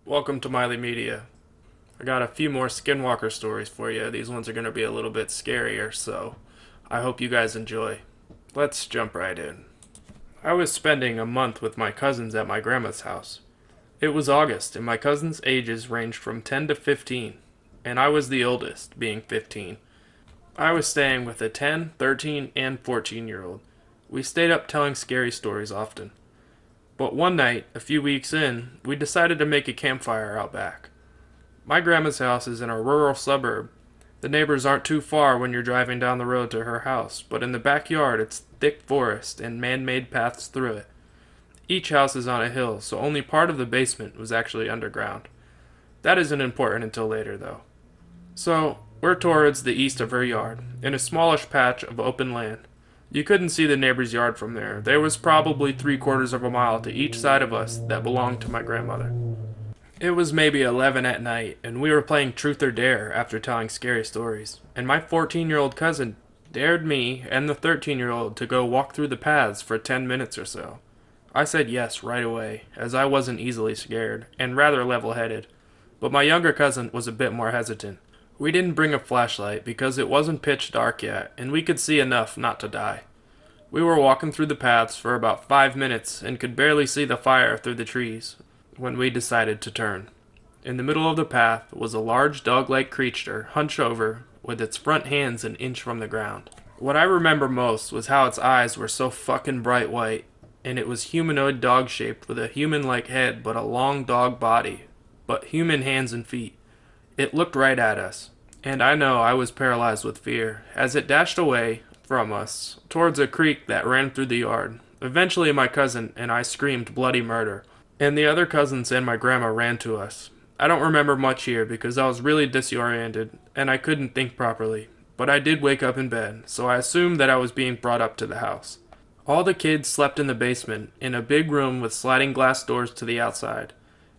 Welcome to Miley Media. I got a few more Skinwalker stories for you. These ones are going to be a little bit scarier, so I hope you guys enjoy. Let's jump right in. I was spending a month with my cousins at my grandma's house. It was August, and my cousins' ages ranged from 10 to 15, and I was the oldest, being 15. I was staying with a 10, 13, and 14-year-old. We stayed up telling scary stories often. But one night, a few weeks in, we decided to make a campfire out back. My grandma's house is in a rural suburb. The neighbors aren't too far when you're driving down the road to her house, but in the backyard it's thick forest and man-made paths through it. Each house is on a hill, so only part of the basement was actually underground. That isn't important until later, though. So, we're towards the east of her yard, in a smallish patch of open land. You couldn't see the neighbor's yard from there. There was probably 3/4 of a mile to each side of us that belonged to my grandmother. It was maybe 11 at night, and we were playing Truth or Dare after telling scary stories, and my 14-year-old cousin dared me and the 13-year-old to go walk through the paths for 10 minutes or so. I said yes right away, as I wasn't easily scared, and rather level-headed, but my younger cousin was a bit more hesitant. We didn't bring a flashlight because it wasn't pitch dark yet, and we could see enough not to die. We were walking through the paths for about 5 minutes and could barely see the fire through the trees when we decided to turn. In the middle of the path was a large dog-like creature hunched over with its front hands an inch from the ground. What I remember most was how its eyes were so fucking bright white, and it was humanoid dog-shaped with a human-like head but a long dog body, but human hands and feet. It looked right at us, and I know I was paralyzed with fear, as it dashed away from us, towards a creek that ran through the yard. Eventually my cousin and I screamed bloody murder, and the other cousins and my grandma ran to us. I don't remember much here because I was really disoriented, and I couldn't think properly, but I did wake up in bed, so I assumed that I was being brought up to the house. All the kids slept in the basement, in a big room with sliding glass doors to the outside.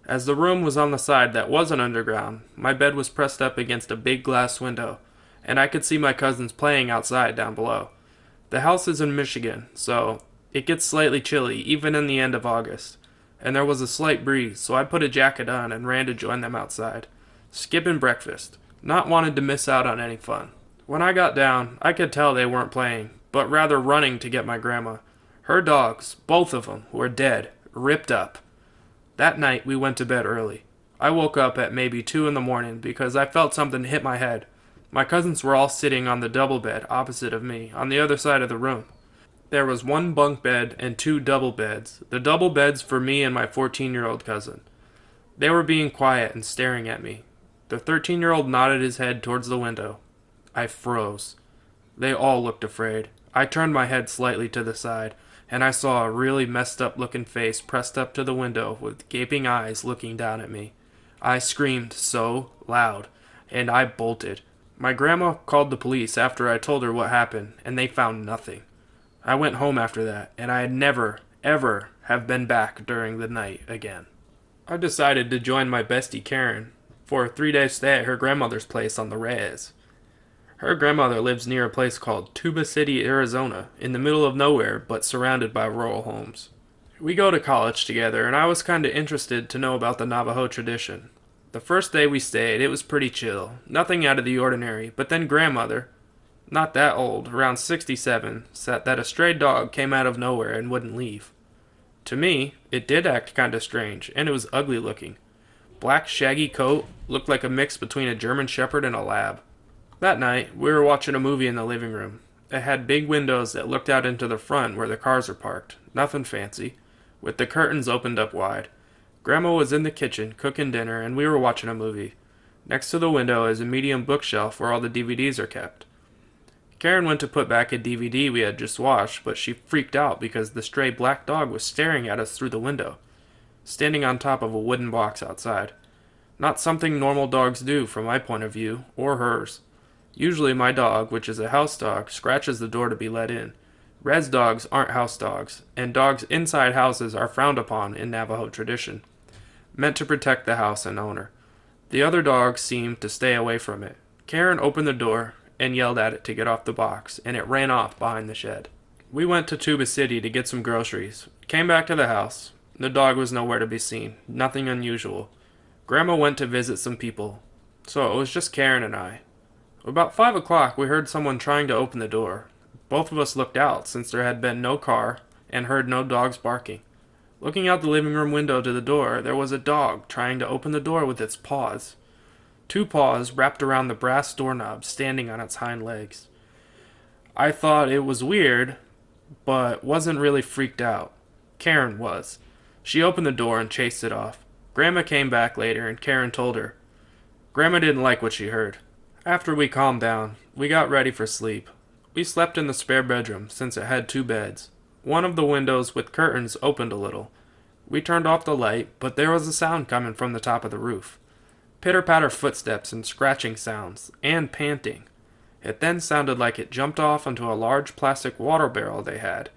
As the room was on the side that wasn't underground, my bed was pressed up against a big glass window, and I could see my cousins playing outside down below. The house is in Michigan, so it gets slightly chilly even in the end of August, and there was a slight breeze, so I put a jacket on and ran to join them outside, skipping breakfast, not wanting to miss out on any fun. When I got down, I could tell they weren't playing, but rather running to get my grandma. Her dogs, both of them, were dead, ripped up. That night, we went to bed early. I woke up at maybe 2 in the morning because I felt something hit my head. My cousins were all sitting on the double bed opposite of me, on the other side of the room. There was 1 bunk bed and 2 double beds, the double beds for me and my 14-year-old cousin. They were being quiet and staring at me. The 13-year-old nodded his head towards the window. I froze. They all looked afraid. I turned my head slightly to the side, and I saw a really messed up looking face pressed up to the window with gaping eyes looking down at me. I screamed so loud, and I bolted. My grandma called the police after I told her what happened, and they found nothing. I went home after that, and I had never, ever have been back during the night again. I decided to join my bestie Karen for a 3-day stay at her grandmother's place on the res. Her grandmother lives near a place called Tuba City, Arizona, in the middle of nowhere but surrounded by rural homes. We go to college together, and I was kinda interested to know about the Navajo tradition. The first day we stayed, it was pretty chill, nothing out of the ordinary, but then grandmother, not that old, around 67, said that a stray dog came out of nowhere and wouldn't leave. To me, it did act kinda strange, and it was ugly looking. Black shaggy coat, looked like a mix between a German Shepherd and a lab. That night, we were watching a movie in the living room. It had big windows that looked out into the front where the cars are parked. Nothing fancy, with the curtains opened up wide. Grandma was in the kitchen, cooking dinner, and we were watching a movie. Next to the window is a medium bookshelf where all the DVDs are kept. Karen went to put back a DVD we had just watched, but she freaked out because the stray black dog was staring at us through the window, standing on top of a wooden box outside. Not something normal dogs do from my point of view, or hers. Usually my dog, which is a house dog, scratches the door to be let in. Res dogs aren't house dogs, and dogs inside houses are frowned upon in Navajo tradition, meant to protect the house and owner. The other dogs seemed to stay away from it. Karen opened the door and yelled at it to get off the box, and it ran off behind the shed. We went to Tuba City to get some groceries. Came back to the house. The dog was nowhere to be seen. Nothing unusual. Grandma went to visit some people. So it was just Karen and I. About 5 o'clock, we heard someone trying to open the door. Both of us looked out, since there had been no car, and heard no dogs barking. Looking out the living room window to the door, there was a dog trying to open the door with its paws. Two paws wrapped around the brass doorknob, standing on its hind legs. I thought it was weird, but wasn't really freaked out. Karen was. She opened the door and chased it off. Grandma came back later, and Karen told her. Grandma didn't like what she heard. After we calmed down, we got ready for sleep. We slept in the spare bedroom, since it had 2 beds. One of the windows with curtains opened a little. We turned off the light, but there was a sound coming from the top of the roof. Pitter-patter footsteps and scratching sounds, and panting. It then sounded like it jumped off onto a large plastic water barrel they had.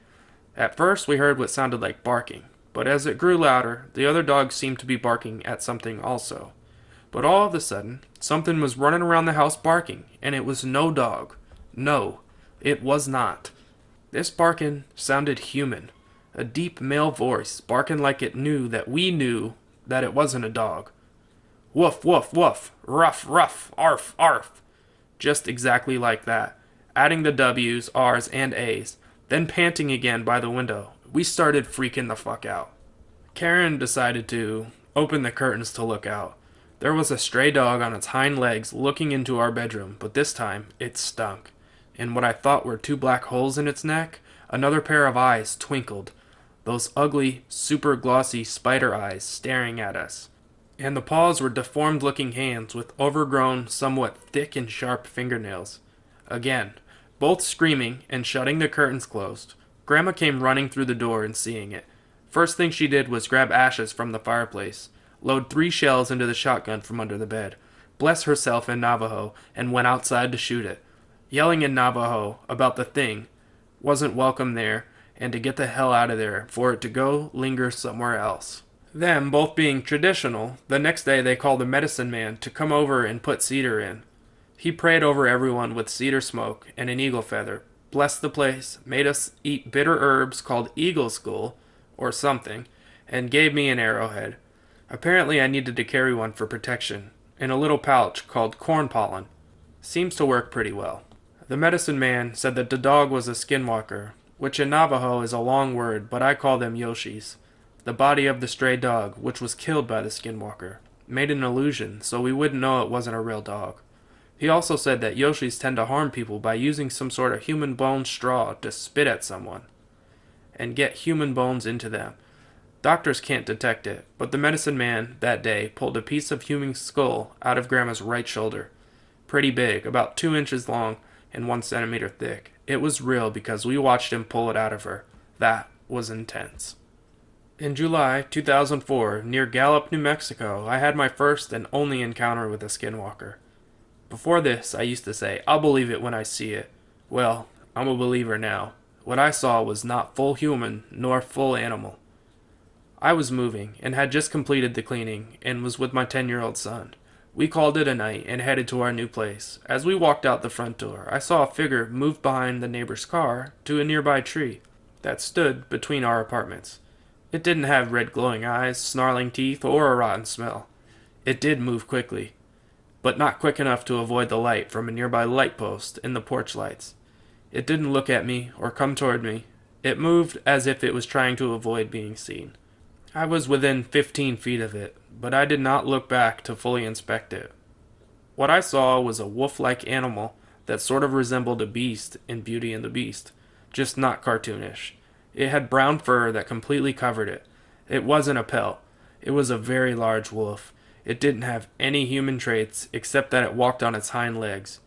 At first we heard what sounded like barking, but as it grew louder, the other dogs seemed to be barking at something also. But all of a sudden, something was running around the house barking, and it was no dog. No, it was not. This barking sounded human. A deep male voice, barking like it knew that we knew that it wasn't a dog. Woof, woof, woof, ruff, ruff, arf, arf. Just exactly like that, adding the W's, R's, and A's, then panting again by the window. We started freaking the fuck out. Karen decided to open the curtains to look out. There was a stray dog on its hind legs looking into our bedroom, but this time it stunk. In what I thought were 2 black holes in its neck, another pair of eyes twinkled. Those ugly, super glossy spider eyes staring at us. And the paws were deformed-looking hands with overgrown, somewhat thick and sharp fingernails. Again, both screaming and shutting the curtains closed. Grandma came running through the door and seeing it. First thing she did was grab ashes from the fireplace, load 3 shells into the shotgun from under the bed, bless herself in Navajo, and went outside to shoot it. Yelling in Navajo about the thing wasn't welcome there, and to get the hell out of there, for it to go linger somewhere else. Them both being traditional, the next day they called a medicine man to come over and put cedar in. He prayed over everyone with cedar smoke and an eagle feather, blessed the place, made us eat bitter herbs called eagle skull, or something, and gave me an arrowhead. Apparently I needed to carry one for protection, in a little pouch called corn pollen. Seems to work pretty well. The medicine man said that the dog was a skinwalker, which in Navajo is a long word, but I call them Yoshis. The body of the stray dog, which was killed by the skinwalker, made an illusion so we wouldn't know it wasn't a real dog. He also said that Yoshis tend to harm people by using some sort of human bone straw to spit at someone and get human bones into them. Doctors can't detect it, but the medicine man that day pulled a piece of human skull out of Grandma's right shoulder. Pretty big, about 2 inches long and 1 centimeter thick. It was real because we watched him pull it out of her. That was intense. In July 2004, near Gallup, New Mexico, I had my first and only encounter with a skinwalker. Before this, I used to say, I'll believe it when I see it. Well, I'm a believer now. What I saw was not full human, nor full animal. I was moving, and had just completed the cleaning, and was with my 10-year-old son. We called it a night, and headed to our new place. As we walked out the front door, I saw a figure move behind the neighbor's car to a nearby tree that stood between our apartments. It didn't have red glowing eyes, snarling teeth, or a rotten smell. It did move quickly, but not quick enough to avoid the light from a nearby light post in the porch lights. It didn't look at me or come toward me. It moved as if it was trying to avoid being seen. I was within 15 feet of it, but I did not look back to fully inspect it. What I saw was a wolf-like animal that sort of resembled a beast in Beauty and the Beast, just not cartoonish. It had brown fur that completely covered it. It wasn't a pelt. It was a very large wolf. It didn't have any human traits except that it walked on its hind legs.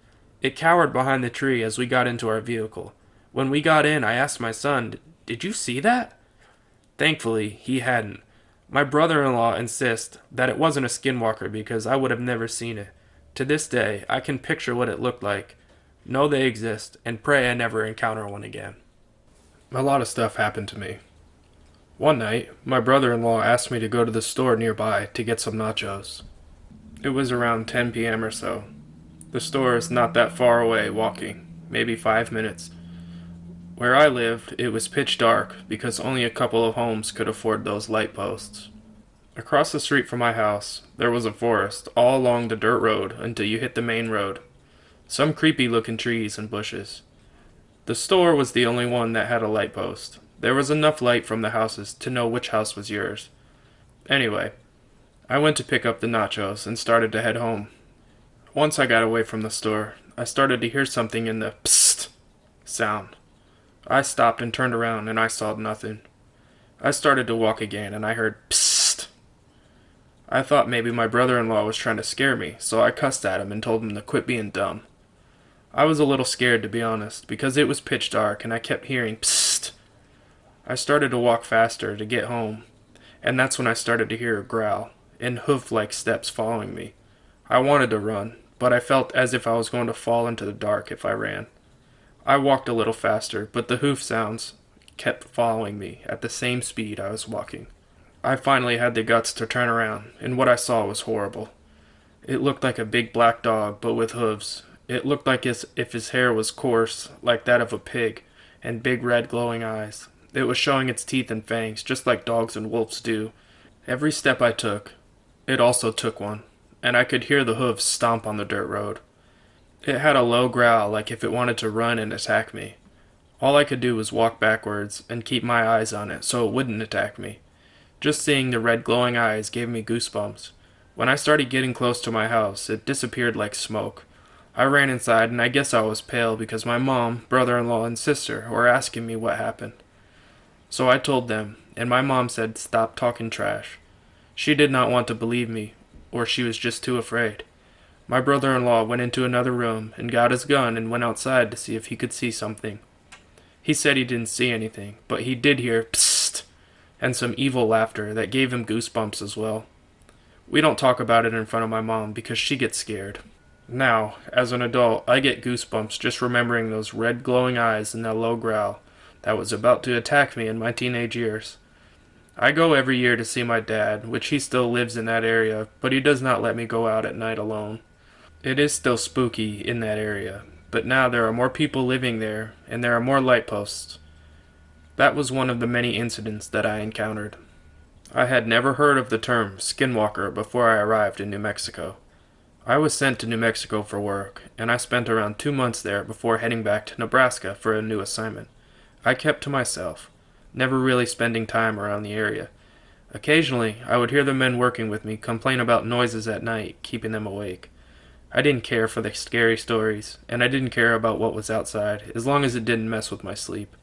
It cowered behind the tree as we got into our vehicle. When we got in, I asked my son, "Did you see that?" Thankfully, he hadn't. My brother-in-law insists that it wasn't a skinwalker because I would have never seen it. To this day, I can picture what it looked like, know they exist, and pray I never encounter one again. A lot of stuff happened to me. One night, my brother-in-law asked me to go to the store nearby to get some nachos. It was around 10 p.m. or so. The store is not that far away walking, maybe 5 minutes. Where I lived, it was pitch dark because only a couple of homes could afford those light posts. Across the street from my house, there was a forest all along the dirt road until you hit the main road. Some creepy looking trees and bushes. The store was the only one that had a light post. There was enough light from the houses to know which house was yours. Anyway, I went to pick up the nachos and started to head home. Once I got away from the store, I started to hear something in the psst sound. I stopped and turned around and I saw nothing. I started to walk again and I heard psst. I thought maybe my brother-in-law was trying to scare me, so I cussed at him and told him to quit being dumb. I was a little scared, to be honest, because it was pitch dark and I kept hearing psst. I started to walk faster to get home, and that's when I started to hear a growl and hoof-like steps following me. I wanted to run, but I felt as if I was going to fall into the dark if I ran. I walked a little faster, but the hoof sounds kept following me at the same speed I was walking. I finally had the guts to turn around, and what I saw was horrible. It looked like a big black dog, but with hooves. It looked like as if his hair was coarse, like that of a pig, and big red glowing eyes. It was showing its teeth and fangs, just like dogs and wolves do. Every step I took, it also took one, and I could hear the hooves stomp on the dirt road. It had a low growl like if it wanted to run and attack me. All I could do was walk backwards and keep my eyes on it so it wouldn't attack me. Just seeing the red glowing eyes gave me goosebumps. When I started getting close to my house, it disappeared like smoke. I ran inside and I guess I was pale because my mom, brother-in-law, and sister were asking me what happened. So I told them, and my mom said stop talking trash. She did not want to believe me, or she was just too afraid. My brother-in-law went into another room and got his gun and went outside to see if he could see something. He said he didn't see anything, but he did hear psst and some evil laughter that gave him goosebumps as well. We don't talk about it in front of my mom because she gets scared. Now, as an adult, I get goosebumps just remembering those red glowing eyes and that low growl that was about to attack me in my teenage years. I go every year to see my dad, which he still lives in that area, but he does not let me go out at night alone. It is still spooky in that area, but now there are more people living there, and there are more light posts. That was one of the many incidents that I encountered. I had never heard of the term Skinwalker before I arrived in New Mexico. I was sent to New Mexico for work, and I spent around 2 months there before heading back to Nebraska for a new assignment. I kept to myself, never really spending time around the area. Occasionally, I would hear the men working with me complain about noises at night, keeping them awake. I didn't care for the scary stories, and I didn't care about what was outside, as long as it didn't mess with my sleep.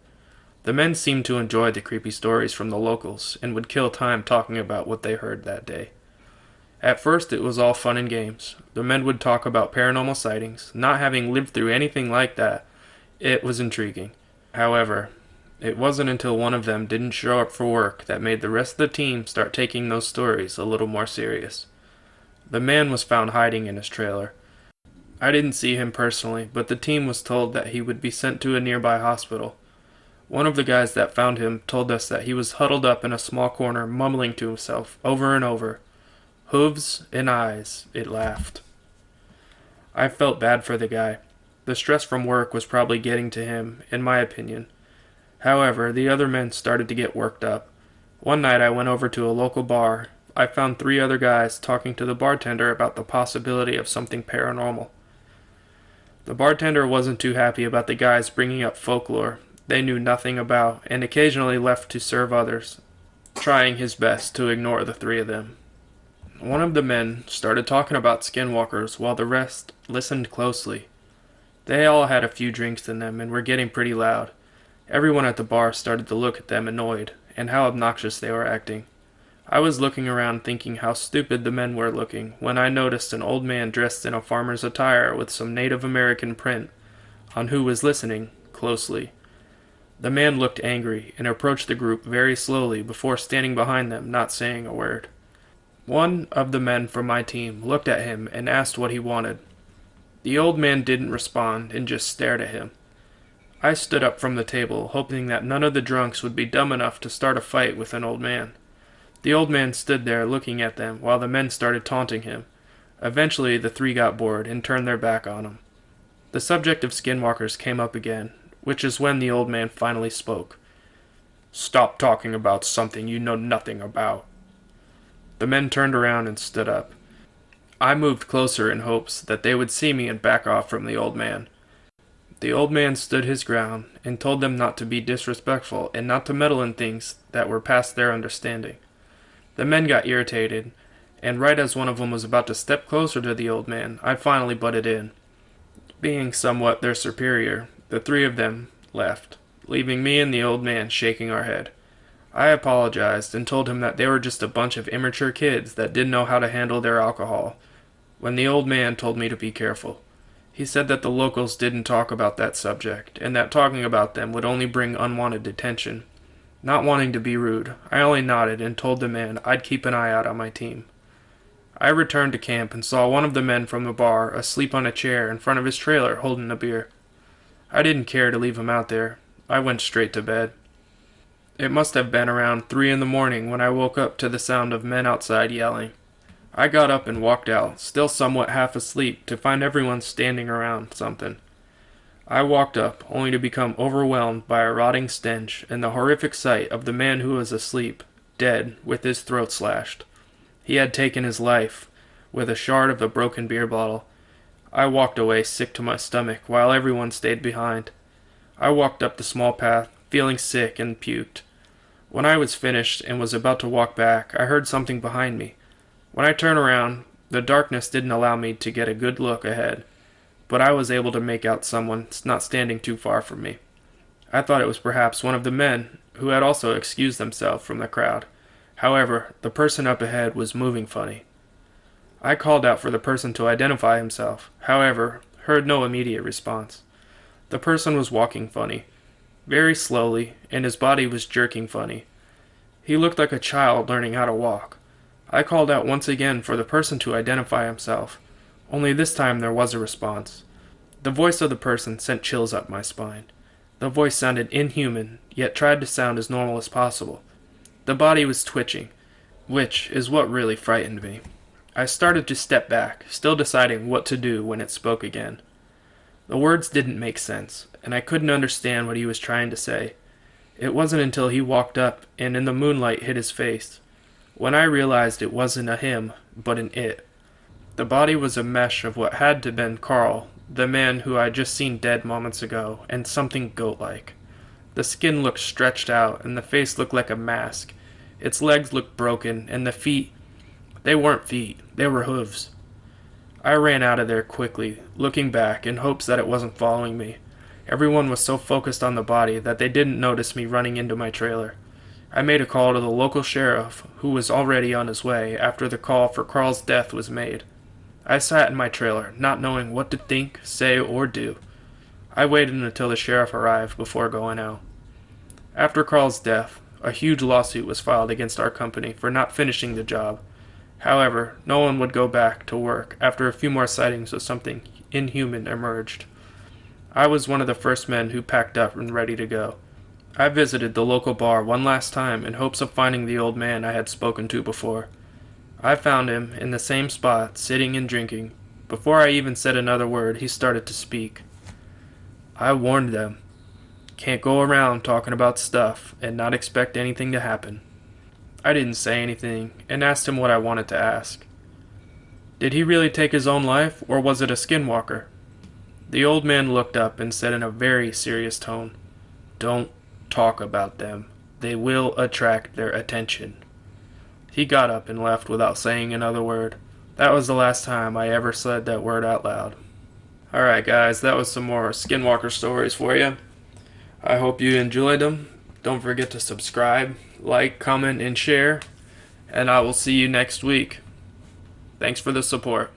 The men seemed to enjoy the creepy stories from the locals, and would kill time talking about what they heard that day. At first, it was all fun and games. The men would talk about paranormal sightings, not having lived through anything like that. It was intriguing. However, it wasn't until one of them didn't show up for work that made the rest of the team start taking those stories a little more serious. The man was found hiding in his trailer. I didn't see him personally, but the team was told that he would be sent to a nearby hospital. One of the guys that found him told us that he was huddled up in a small corner, mumbling to himself over and over. Hooves and eyes, it laughed. I felt bad for the guy. The stress from work was probably getting to him, in my opinion. However, the other men started to get worked up. One night I went over to a local bar. I found 3 other guys talking to the bartender about the possibility of something paranormal. The bartender wasn't too happy about the guys bringing up folklore they knew nothing about, and occasionally left to serve others, trying his best to ignore the 3 of them. One of the men started talking about skinwalkers while the rest listened closely. They all had a few drinks in them and were getting pretty loud. Everyone at the bar started to look at them annoyed, and how obnoxious they were acting. I was looking around thinking how stupid the men were looking when I noticed an old man dressed in a farmer's attire with some Native American print on who was listening closely. The man looked angry and approached the group very slowly before standing behind them, not saying a word. One of the men from my team looked at him and asked what he wanted. The old man didn't respond and just stared at him. I stood up from the table, hoping that none of the drunks would be dumb enough to start a fight with an old man. The old man stood there looking at them while the men started taunting him. Eventually, the 3 got bored and turned their back on him. The subject of skinwalkers came up again, which is when the old man finally spoke. "Stop talking about something you know nothing about." The men turned around and stood up. I moved closer in hopes that they would see me and back off from the old man. The old man stood his ground and told them not to be disrespectful and not to meddle in things that were past their understanding. The men got irritated, and right as one of them was about to step closer to the old man, I finally butted in. Being somewhat their superior, the three of them left, leaving me and the old man shaking our head. I apologized and told him that they were just a bunch of immature kids that didn't know how to handle their alcohol, when the old man told me to be careful. He said that the locals didn't talk about that subject, and that talking about them would only bring unwanted attention. Not wanting to be rude, I only nodded and told the man I'd keep an eye out on my team. I returned to camp and saw one of the men from the bar asleep on a chair in front of his trailer holding a beer. I didn't care to leave him out there. I went straight to bed. It must have been around 3 in the morning when I woke up to the sound of men outside yelling. I got up and walked out, still somewhat half asleep, to find everyone standing around something. I walked up, only to become overwhelmed by a rotting stench and the horrific sight of the man who was asleep, dead, with his throat slashed. He had taken his life, with a shard of a broken beer bottle. I walked away sick to my stomach, while everyone stayed behind. I walked up the small path, feeling sick, and puked. When I was finished and was about to walk back, I heard something behind me. When I turned around, the darkness didn't allow me to get a good look ahead, but I was able to make out someone not standing too far from me. I thought it was perhaps one of the men, who had also excused themselves from the crowd. However, the person up ahead was moving funny. I called out for the person to identify himself, however, heard no immediate response. The person was walking funny, very slowly, and his body was jerking funny. He looked like a child learning how to walk. I called out once again for the person to identify himself, only this time there was a response. The voice of the person sent chills up my spine. The voice sounded inhuman, yet tried to sound as normal as possible. The body was twitching, which is what really frightened me. I started to step back, still deciding what to do when it spoke again. The words didn't make sense, and I couldn't understand what he was trying to say. It wasn't until he walked up and in the moonlight hit his face, when I realized it wasn't a him, but an it. The body was a mesh of what had to have been Carl, the man who I had just seen dead moments ago, and something goat-like. The skin looked stretched out, and the face looked like a mask. Its legs looked broken, and the feet, they weren't feet, they were hooves. I ran out of there quickly, looking back in hopes that it wasn't following me. Everyone was so focused on the body that they didn't notice me running into my trailer. I made a call to the local sheriff, who was already on his way after the call for Carl's death was made. I sat in my trailer, not knowing what to think, say, or do. I waited until the sheriff arrived before going out. After Carl's death, a huge lawsuit was filed against our company for not finishing the job. However, no one would go back to work after a few more sightings of something inhuman emerged. I was one of the first men who packed up and ready to go. I visited the local bar one last time in hopes of finding the old man I had spoken to before. I found him in the same spot, sitting and drinking. Before I even said another word, he started to speak. I warned them. Can't go around talking about stuff and not expect anything to happen. I didn't say anything and asked him what I wanted to ask. Did he really take his own life, or was it a skinwalker? The old man looked up and said in a very serious tone, "Don't talk about them. They will attract their attention." He got up and left without saying another word. That was the last time I ever said that word out loud. Alright guys, that was some more Skinwalker stories for you. I hope you enjoyed them. Don't forget to subscribe, like, comment, and share. And I will see you next week. Thanks for the support.